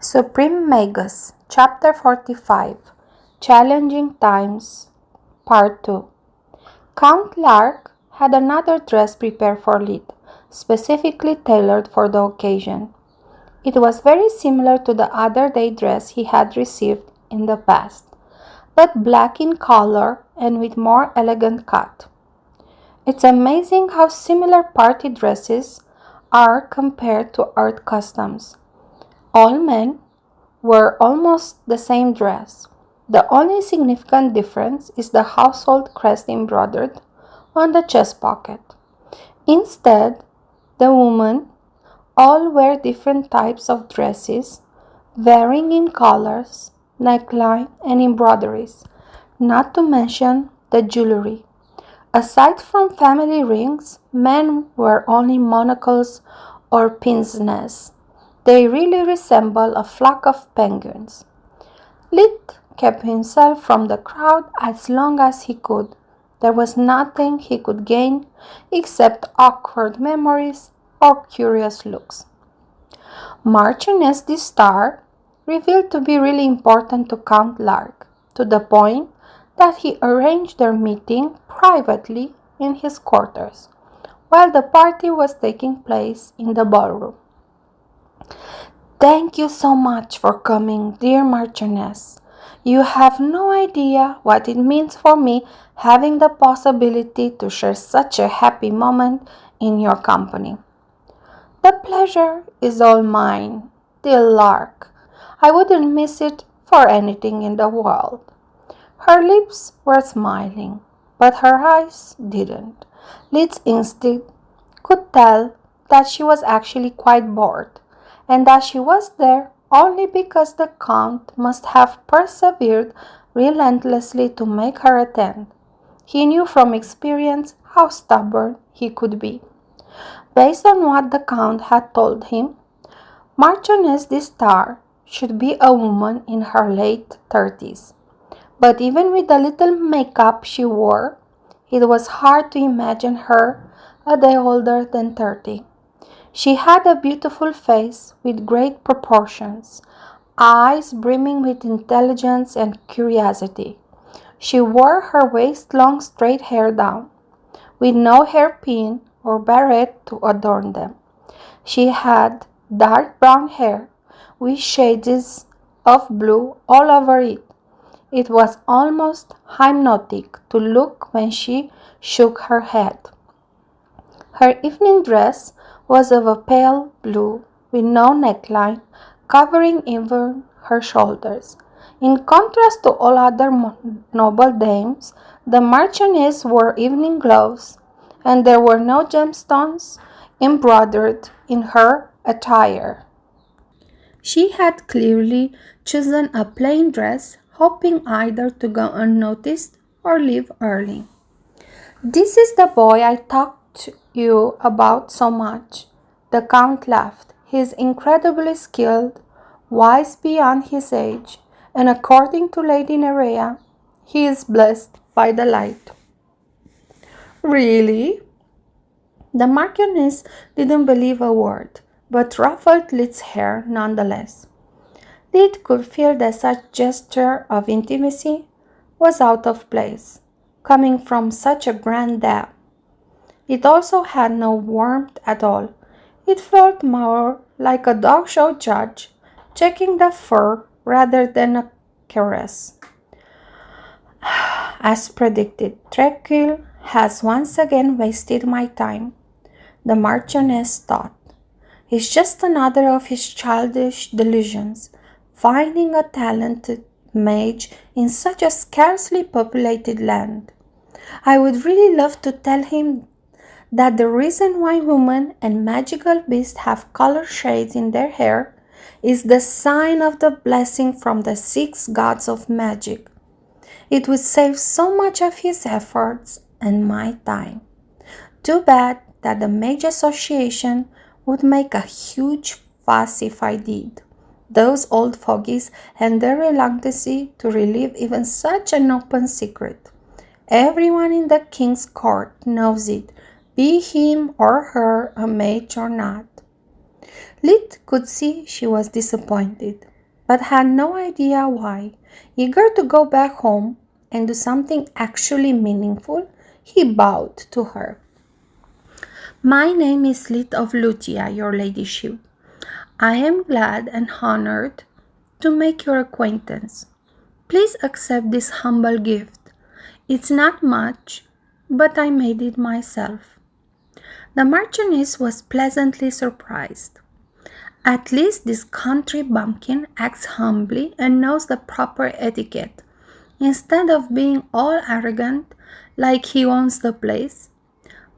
Supreme Magus, Chapter 45, Challenging Times, Part 2. Count Lark had another dress prepared for Lid, specifically tailored for the occasion. It was very similar to the other day dress he had received in the past, but black in color and with more elegant cut. It's amazing how similar party dresses are compared to Earth customs. All men wear almost the same dress. The only significant difference is the household crest embroidered on the chest pocket. Instead, the women all wear different types of dresses, varying in colors, neckline, and embroideries, not to mention the jewelry. Aside from family rings, men wear only monocles or pince nez. They really resemble a flock of penguins. Lit kept himself from the crowd as long as he could. There was nothing he could gain except awkward memories or curious looks. Marchioness de Star revealed to be really important to Count Lark, to the point that he arranged their meeting privately in his quarters, while the party was taking place in the ballroom. "Thank you so much for coming, dear Marchioness. You have no idea what it means for me having the possibility to share such a happy moment in your company." "The pleasure is all mine, dear Lark. I wouldn't miss it for anything in the world." Her lips were smiling, but her eyes didn't. Lid's instinct could tell that she was actually quite bored, and that she was there only because the Count must have persevered relentlessly to make her attend. He knew from experience how stubborn he could be. Based on what the Count had told him, Marchioness de Star should be a woman in her late 30s. But even with the little makeup she wore, it was hard to imagine her a day older than 30. She had a beautiful face with great proportions, eyes brimming with intelligence and curiosity. She wore her waist-long straight hair down, with no hairpin or barrette to adorn them. She had dark brown hair with shades of blue all over it. It was almost hypnotic to look when she shook her head. Her evening dress was of a pale blue with no neckline, covering even her shoulders. In contrast to all other noble dames, the Marchioness wore evening gloves, and there were no gemstones embroidered in her attire. She had clearly chosen a plain dress, hoping either to go unnoticed or leave early. "This is the boy I talked to you about so much," the Count laughed. "He is incredibly skilled, wise beyond his age, and according to Lady Nerea, he is blessed by the light." "Really?" The Marchioness didn't believe a word, but ruffled Lid's hair nonetheless. Lid could feel that such gesture of intimacy was out of place, coming from such a grand dame. It also had no warmth at all. It felt more like a dog show judge checking the fur rather than a caress. As predicted, Treacherous has once again wasted my time, the Marchioness thought. It's just another of his childish delusions, finding a talented mage in such a scarcely populated land. I would really love to tell him that the reason why women and magical beasts have color shades in their hair is the sign of the blessing from the 6 gods of magic. It would save so much of his efforts and my time. Too bad that the Mage Association would make a huge fuss if I did. Those old fogies and their reluctancy to reveal even such an open secret. Everyone in the king's court knows it, be him or her a mage or not. Lid could see she was disappointed. but had no idea why. Eager to go back home and do something actually meaningful, he bowed to her. "My name is Lid of Lucia, your ladyship. I am glad and honored to make your acquaintance. Please accept this humble gift. It's not much, but I made it myself." The Marchioness was pleasantly surprised. At least this country bumpkin acts humbly and knows the proper etiquette, instead of being all arrogant like he owns the place,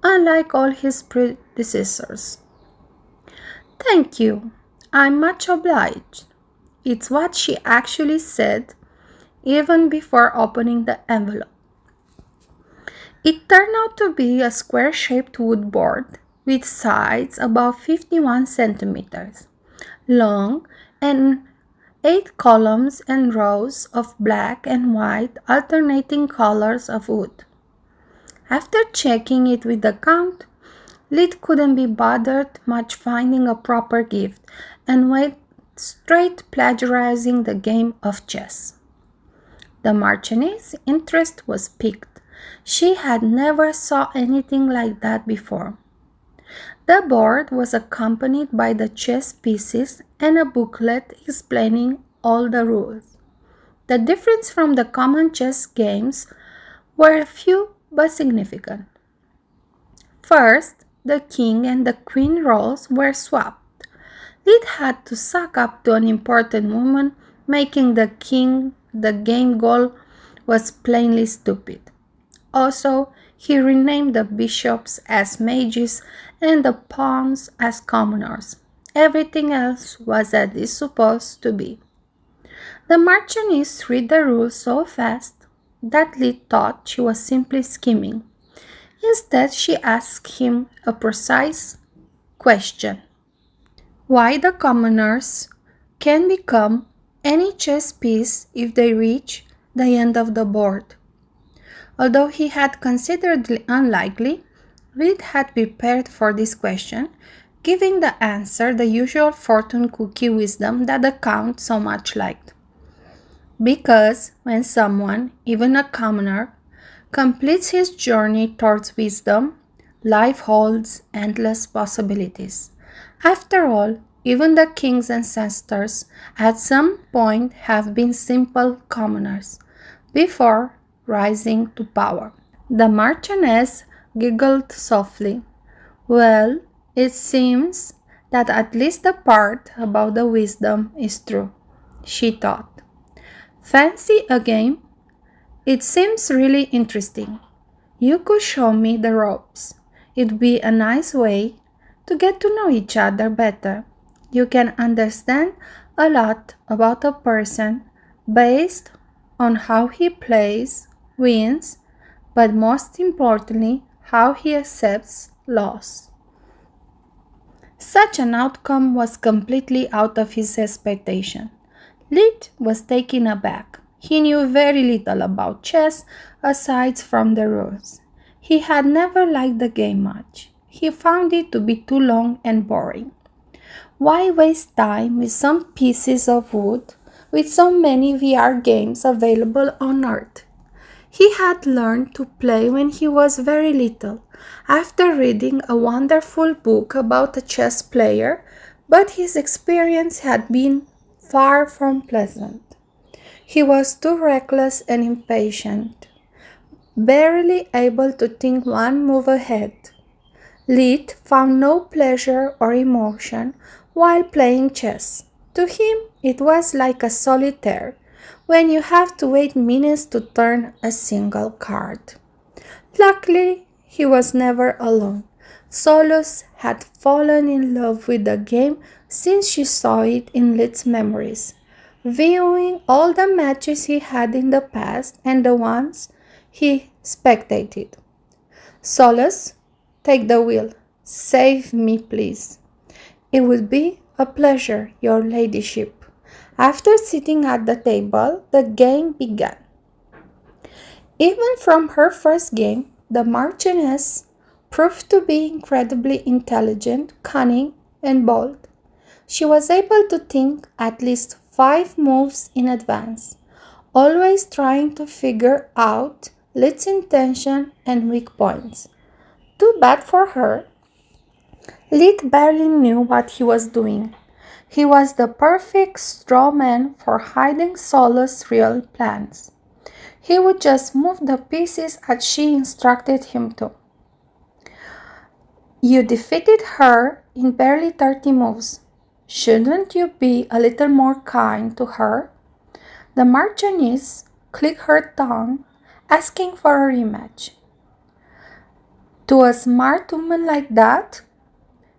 unlike all his predecessors. "Thank you. I'm much obliged." It's what she actually said even before opening the envelope. It turned out to be a square-shaped wood board with sides about 51 centimeters long and 8 columns and rows of black and white alternating colors of wood. After checking it with the count, Lid couldn't be bothered much finding a proper gift and went straight plagiarizing the game of chess. The Marchioness' interest was piqued. She had never saw anything like that before. The board was accompanied by the chess pieces and a booklet explaining all the rules. The difference from the common chess games were few but significant. First, the king and the queen roles were swapped. Lid had to suck up to an important woman, making the game goal was plainly stupid. Also, he renamed the bishops as mages and the pawns as commoners. Everything else was as it is supposed to be. The Marchioness read the rules so fast that Lid thought she was simply skimming. Instead, she asked him a precise question: why the commoners can become any chess piece if they reach the end of the board. Although he had considered it unlikely, Reed had prepared for this question, giving the answer the usual fortune cookie wisdom that the Count so much liked. Because when someone, even a commoner, completes his journey towards wisdom, life holds endless possibilities. After all, even the king's ancestors at some point have been simple commoners before rising to power. The Marchioness giggled softly. "Well, it seems that at least the part about the wisdom is true," she thought. "Fancy a game? It seems really interesting. You could show me the ropes. It'd be a nice way to get to know each other better. You can understand a lot about a person based on how he plays, wins, but most importantly, how he accepts loss." Such an outcome was completely out of his expectation. Lid was taken aback. He knew very little about chess aside from the rules. He had never liked the game much. He found it to be too long and boring. Why waste time with some pieces of wood with so many VR games available on Earth? He had learned to play when he was very little, after reading a wonderful book about a chess player, but his experience had been far from pleasant. He was too reckless and impatient, barely able to think one move ahead. Lid found no pleasure or emotion while playing chess. To him, it was like a solitaire, when you have to wait minutes to turn a single card. Luckily, he was never alone. Solus had fallen in love with the game since she saw it in Lid's memories, viewing all the matches he had in the past and the ones he spectated. "Solus, take the wheel. Save me, please." "It would be a pleasure, your ladyship." After sitting at the table, the game began. Even from her first game, the Marchioness proved to be incredibly intelligent, cunning, and bold. She was able to think at least 5 moves in advance, always trying to figure out Lid's intention and weak points. Too bad for her. Lid barely knew what he was doing. He was the perfect straw man for hiding Solo's real plans. He would just move the pieces as she instructed him to. You defeated her in barely 30 moves. Shouldn't you be a little more kind to her? The Marchioness clicked her tongue, asking for a rematch. To a smart woman like that,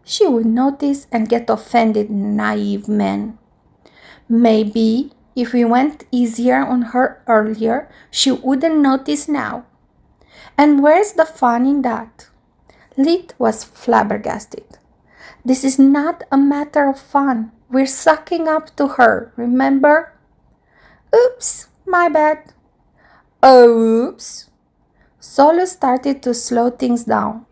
she would notice and get offended, naive man. Maybe if we went easier on her earlier, she wouldn't notice now. And where's the fun in that? Lid was flabbergasted. This is not a matter of fun. We're sucking up to her, remember? Oops, my bad. Oops. Solo started to slow things down.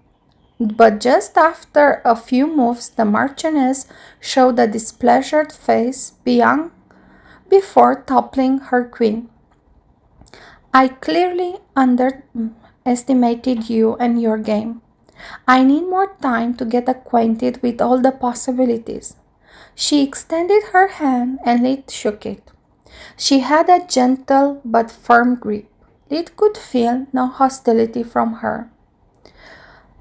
But just after a few moves, the Marchioness showed a displeasured face before toppling her queen. I clearly underestimated you and your game. I need more time to get acquainted with all the possibilities. She extended her hand and Lid shook it. She had a gentle but firm grip. Lid could feel no hostility from her.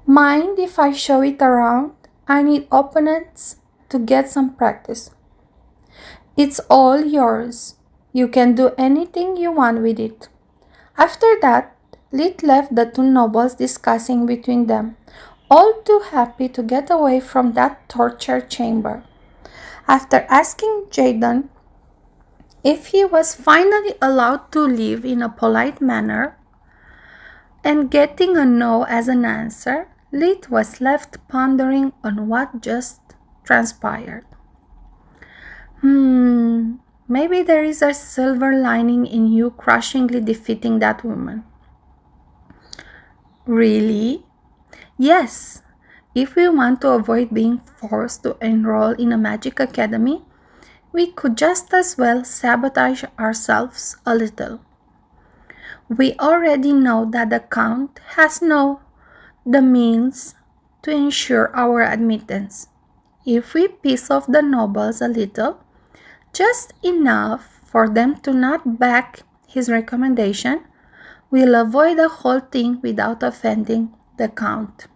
Mind if I show it around? I need opponents to get some practice. It's all yours. You can do anything you want with it. After that, Lid left the two nobles discussing between them, all too happy to get away from that torture chamber. After asking Jadon if he was finally allowed to leave in a polite manner and getting a no as an answer, Lid was left pondering on what just transpired. Maybe there is a silver lining in you crushingly defeating that woman. Really? Yes. If we want to avoid being forced to enroll in a magic academy, we could just as well sabotage ourselves a little. We already know that the Count has the means to ensure our admittance. If we piss off the nobles a little, just enough for them to not back his recommendation, we'll avoid the whole thing without offending the Count.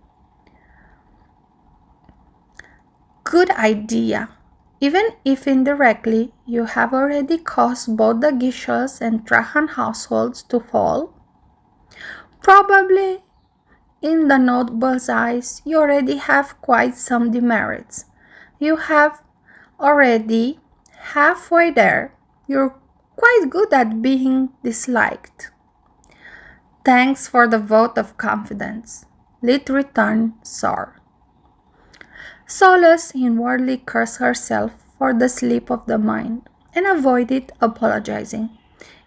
Good idea. Even if indirectly you have already caused both the Gisels and Trajan households to fall, probably in the nobles' eyes you already have quite some demerits. You have already halfway there. You're quite good at being disliked. Thanks for the vote of confidence. Lid returned sour. Solace inwardly cursed herself for the slip of the mind and avoided apologizing.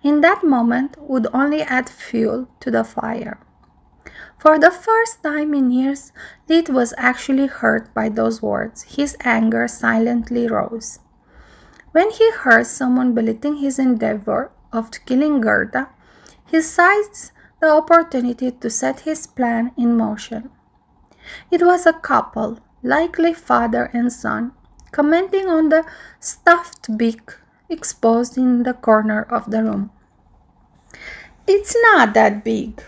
In that moment would only add fuel to the fire. For the first time in years, Lid was actually hurt by those words. His anger silently rose. When he heard someone belittling his endeavor of killing Gerda, he seized the opportunity to set his plan in motion. It was a couple, likely father and son, commenting on the stuffed beak exposed in the corner of the room. "It's not that big,"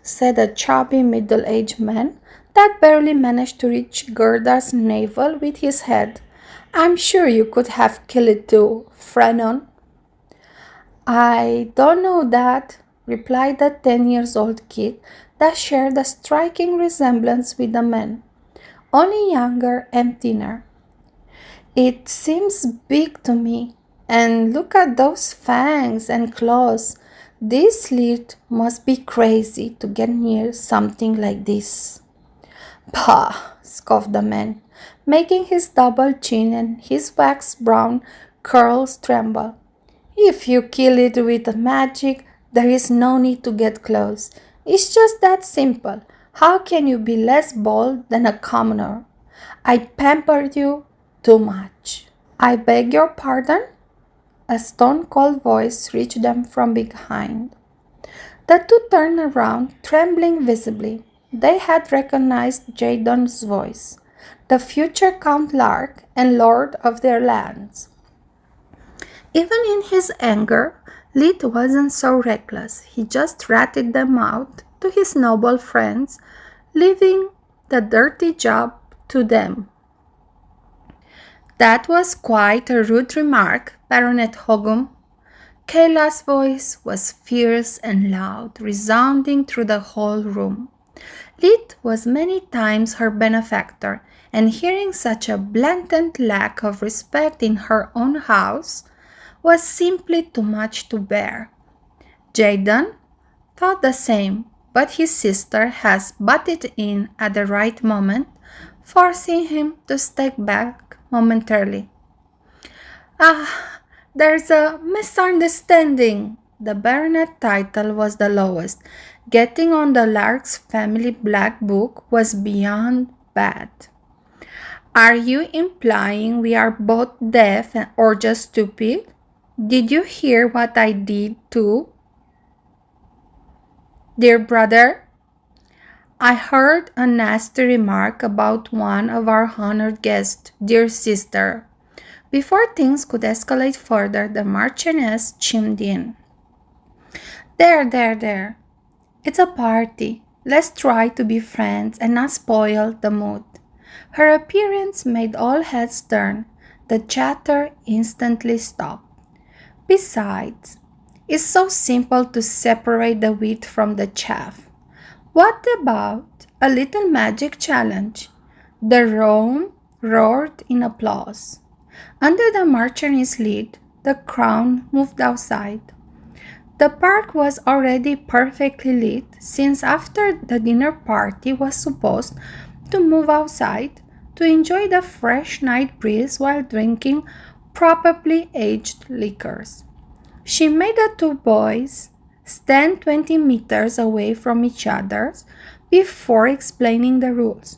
said a chubby middle-aged man that barely managed to reach Gerda's navel with his head. "I'm sure you could have killed it too, Frenon." "I don't know that," replied the 10-year-old kid that shared a striking resemblance with the man, only younger and thinner. "It seems big to me. And look at those fangs and claws. This Lid must be crazy to get near something like this." "Bah!" scoffed the man, making his double chin and his wax-brown curls tremble. "If you kill it with magic, there is no need to get close. It's just that simple. How can you be less bold than a commoner? I pampered you too much." "I beg your pardon?" a stone-cold voice reached them from behind. The two turned around, trembling visibly. They had recognized Jadon's voice, the future Count Lark and lord of their lands. Even in his anger, Lid wasn't so reckless. He just ratted them out to his noble friends, leaving the dirty job to them. That was quite a rude remark, Baronet Hogum. Kayla's voice was fierce and loud, resounding through the whole room. Lid was many times her benefactor, and hearing such a blatant lack of respect in her own house was simply too much to bear. Jadon thought the same, but his sister has butted in at the right moment, forcing him to step back momentarily. There's a misunderstanding. The baronet title was the lowest. Getting on the Lark's family black book was beyond bad. Are you implying we are both deaf or just stupid? Did you hear what I did too? Dear brother, I heard a nasty remark about one of our honored guests, dear sister. Before things could escalate further, the Marchioness chimed in. There. It's a party. Let's try to be friends and not spoil the mood. Her appearance made all heads turn. The chatter instantly stopped. Besides, it's so simple to separate the wheat from the chaff. What about a little magic challenge? The room roared in applause. Under the Marchioness's lead, the crowd moved outside. The park was already perfectly lit, since after the dinner party was supposed to move outside to enjoy the fresh night breeze while drinking properly aged liquors. She made the two boys stand 20 meters away from each other before explaining the rules.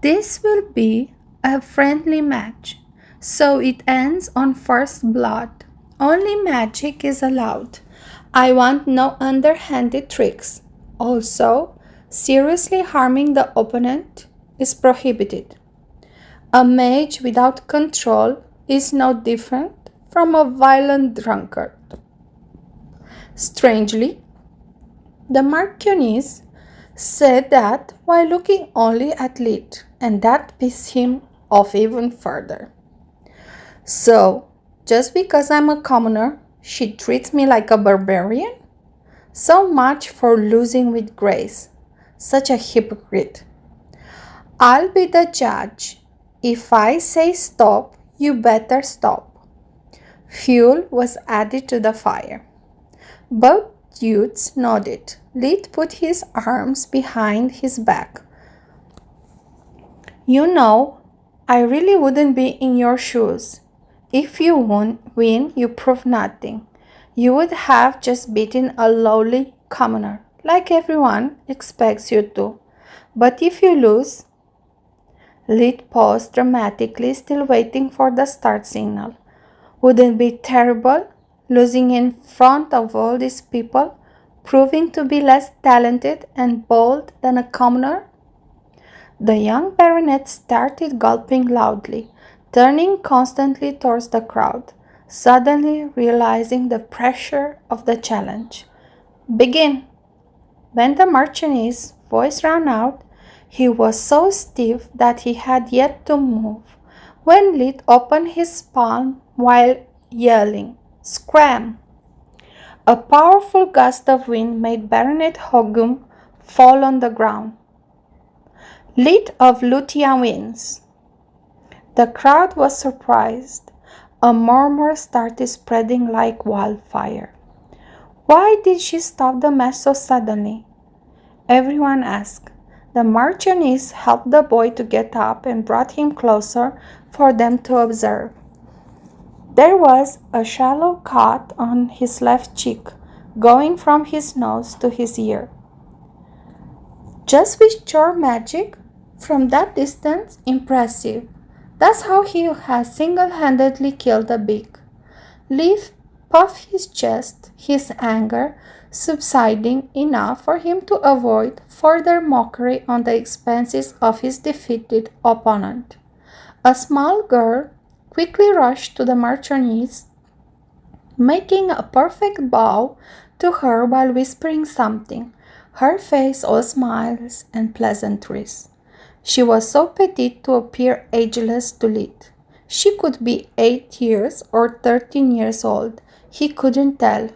This will be a friendly match, so it ends on first blood. Only magic is allowed. I want no underhanded tricks. Also, seriously harming the opponent is prohibited. A mage without control is no different from a violent drunkard. Strangely, the Marchioness said that while looking only at Lid, and that pissed him off even further. So, just because I'm a commoner, she treats me like a barbarian? So much for losing with grace. Such a hypocrite. I'll be the judge. If I say stop, you better stop. Fuel was added to the fire. Both youths nodded. Lid put his arms behind his back. You know, I really wouldn't be in your shoes. If you win, you prove nothing. You would have just beaten a lowly commoner, like everyone expects you to. But if you lose, Lid paused dramatically, still waiting for the start signal. Wouldn't it be terrible, losing in front of all these people, proving to be less talented and bold than a commoner? The young baronet started gulping loudly, turning constantly towards the crowd, suddenly realizing the pressure of the challenge. Begin! When the Marchioness's voice rang out, he was so stiff that he had yet to move. When Lid opened his palm while yelling, "Scram!" A powerful gust of wind made Baronet Hogum fall on the ground. Lid of Lutia wins. The crowd was surprised. A murmur started spreading like wildfire. Why did she stop the match so suddenly? Everyone asked. The Marchioness helped the boy to get up and brought him closer for them to observe. There was a shallow cut on his left cheek, going from his nose to his ear. Just with pure magic? From that distance? Impressive. That's how he has single-handedly killed a beak. Leaf puffed his chest, his anger subsiding enough for him to avoid further mockery on the expenses of his defeated opponent. A small girl quickly rushed to the Marchioness, making a perfect bow to her while whispering something, her face all smiles and pleasantries. She was so petite to appear ageless to Lid. She could be 8 years or 13 years old. He couldn't tell.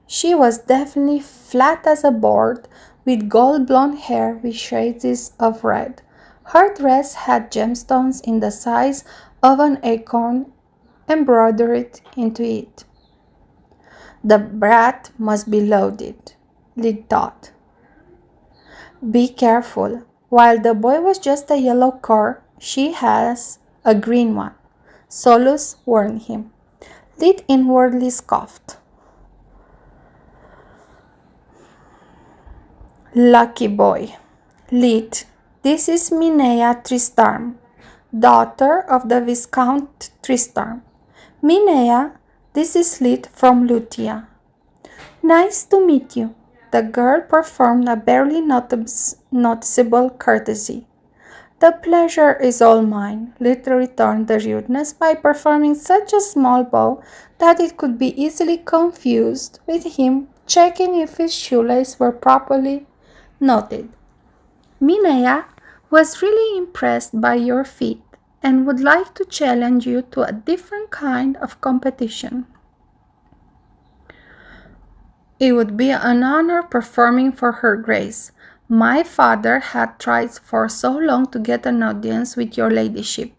She was definitely flat as a board, with gold blonde hair with shades of red. Her dress had gemstones in the size of an acorn embroidered into it. The brat must be loaded, Lid thought. Be careful. While the boy was just a yellow cur, she has a green one, Solus warned him. Lid inwardly scoffed. Lucky boy. Lid, this is Minea Tristarm, daughter of the Viscount Tristarm. Minea, this is Lid from Lutia. Nice to meet you. The girl performed a barely noticeable courtesy. The pleasure is all mine, Lid returned the rudeness by performing such a small bow that it could be easily confused with him checking if his shoelaces were properly knotted. Minea was really impressed by your feat and would like to challenge you to a different kind of competition. It would be an honor performing for her grace. My father had tried for so long to get an audience with your ladyship.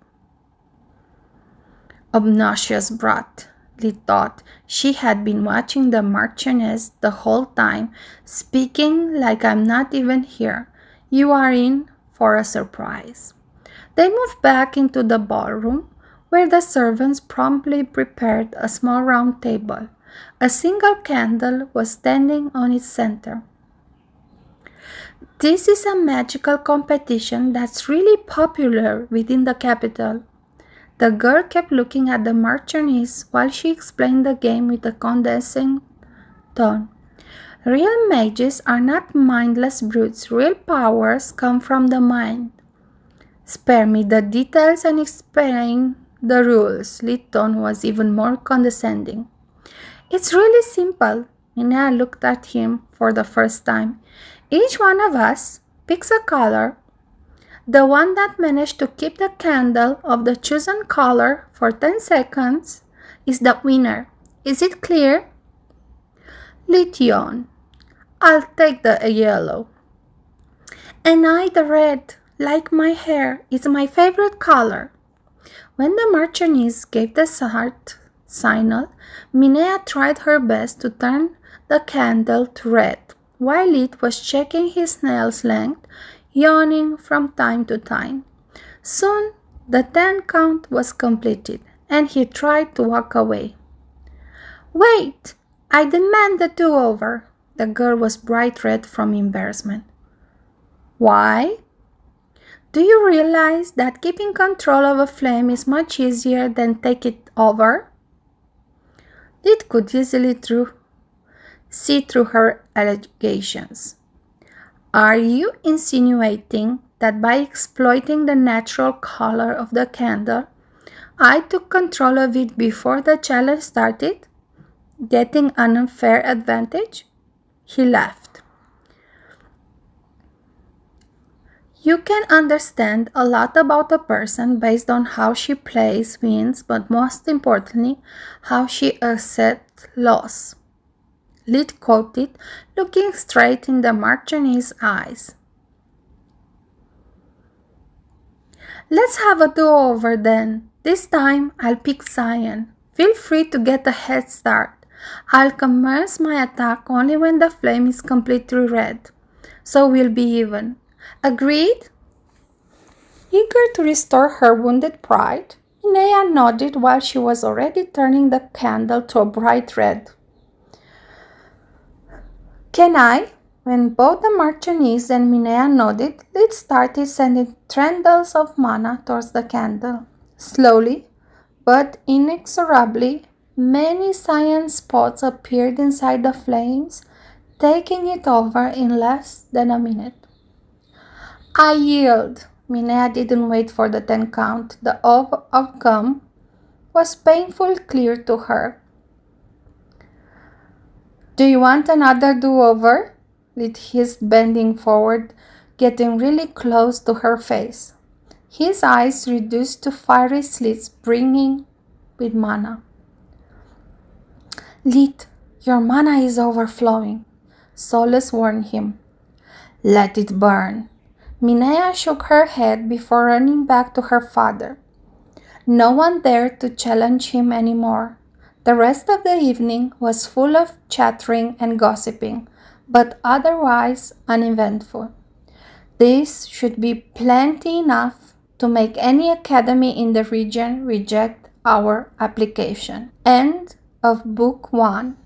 Obnoxious brat, Lid thought. She had been watching the Marchioness the whole time, speaking like I'm not even here. You are in for a surprise. They moved back into the ballroom, where the servants promptly prepared a small round table. A single candle was standing on its center. This is a magical competition that's really popular within the capital. The girl kept looking at the Marchioness while she explained the game with a condescending tone. Real mages are not mindless brutes. Real powers come from the mind. Spare me the details and explain the rules. Lid's tone was even more condescending. It's really simple. Minea looked at him for the first time. Each one of us picks a color. The one that managed to keep the candle of the chosen color for 10 seconds is the winner. Is it clear? Lid yawned. I'll take the yellow. And I the red, like my hair. It's my favorite color. When the Marchioness gave the heart signal, Minea tried her best to turn the candle to red, while Lid was checking his nail's length, yawning from time to time. Soon the 10 count was completed, and he tried to walk away. Wait! I demand the do-over. The girl was bright red from embarrassment. Why? Do you realize that keeping control of a flame is much easier than take it over? Lid could easily see through her allegations. Are you insinuating that by exploiting the natural color of the candle, I took control of it before the challenge started, getting an unfair advantage? He laughed. You can understand a lot about a person based on how she plays, wins, but most importantly, how she accepts loss. Lid quoted, looking straight in the Marchioness' eyes. Let's have a do-over then. This time I'll pick cyan. Feel free to get a head start. I'll commence my attack only when the flame is completely red, so we'll be even. Agreed? Eager to restore her wounded pride, Minea nodded while she was already turning the candle to a bright red. Can I? When both the Marchioness and Minea nodded, Lid started sending trendles of mana towards the candle. Slowly, but inexorably, Many cyan spots appeared inside the flames, taking it over in less than a minute. I yield. Minea didn't wait for the 10 count. The outcome was painfully clear to her. Do you want another do-over? Lit hissed, bending forward, getting really close to her face. His eyes reduced to fiery slits brimming with mana. Lit, your mana is overflowing, Solace warned him. Let it burn. Minea shook her head before running back to her father. No one dared to challenge him anymore. The rest of the evening was full of chattering and gossiping, but otherwise uneventful. This should be plenty enough to make any academy in the region reject our application. End of Book 1.